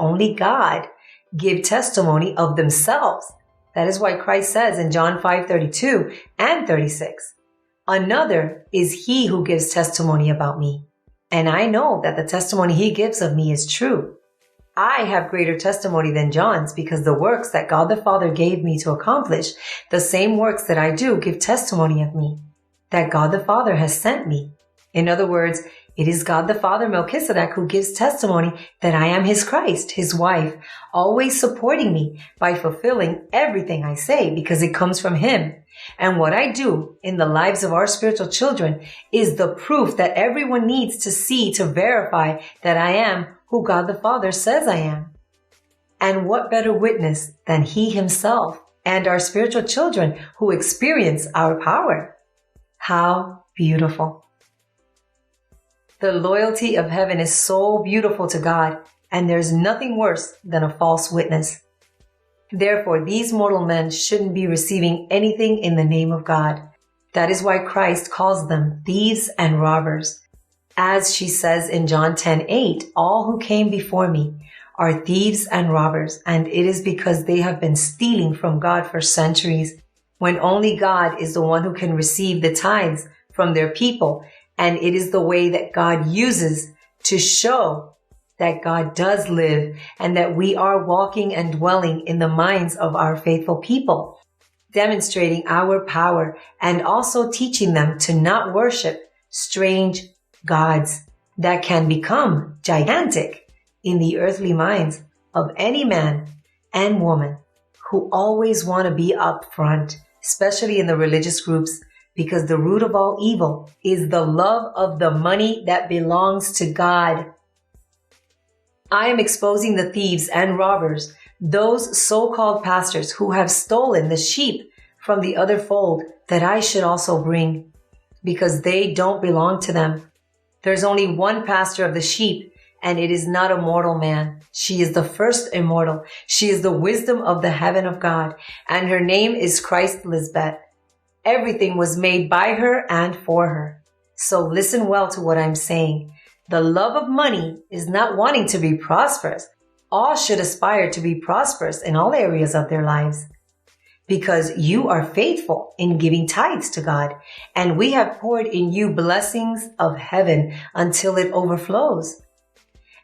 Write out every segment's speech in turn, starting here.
only God give testimony of themselves. That is why Christ says in John 5:32 and 36, another is he who gives testimony about me. And I know that the testimony he gives of me is true. I have greater testimony than John's because the works that God the Father gave me to accomplish, the same works that I do give testimony of me, that God the Father has sent me. In other words, it is God the Father Melchizedek who gives testimony that I am his Christ, his wife, always supporting me by fulfilling everything I say because it comes from him. And what I do in the lives of our spiritual children is the proof that everyone needs to see to verify that I am who God the Father says I am. And what better witness than he himself and our spiritual children who experience our power? How beautiful. The loyalty of heaven is so beautiful to God, and there's nothing worse than a false witness. Therefore, these mortal men shouldn't be receiving anything in the name of God. That is why Christ calls them thieves and robbers. As she says in John 10:8, all who came before me are thieves and robbers, and it is because they have been stealing from God for centuries, when only God is the one who can receive the tithes from their people. And it is the way that God uses to show that God does live and that we are walking and dwelling in the minds of our faithful people, demonstrating our power and also teaching them to not worship strange gods that can become gigantic in the earthly minds of any man and woman who always want to be up front, especially in the religious groups, because the root of all evil is the love of the money that belongs to God. I am exposing the thieves and robbers, those so-called pastors who have stolen the sheep from the other fold that I should also bring, because they don't belong to them. There's only one pastor of the sheep, and it is not a mortal man. She is the first immortal. She is the wisdom of the heaven of God, and her name is Christ-Lisbet. Everything was made by her and for her. So listen well to what I'm saying. The love of money is not wanting to be prosperous. All should aspire to be prosperous in all areas of their lives, because you are faithful in giving tithes to God, and we have poured in you blessings of heaven until it overflows.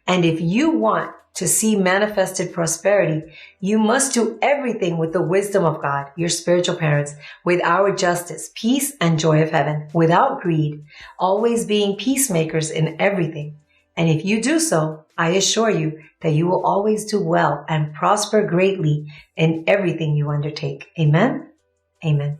And if you want to see manifested prosperity, you must do everything with the wisdom of God, your spiritual parents, with our justice, peace, and joy of heaven, without greed, always being peacemakers in everything. And if you do so, I assure you that you will always do well and prosper greatly in everything you undertake. Amen. Amen.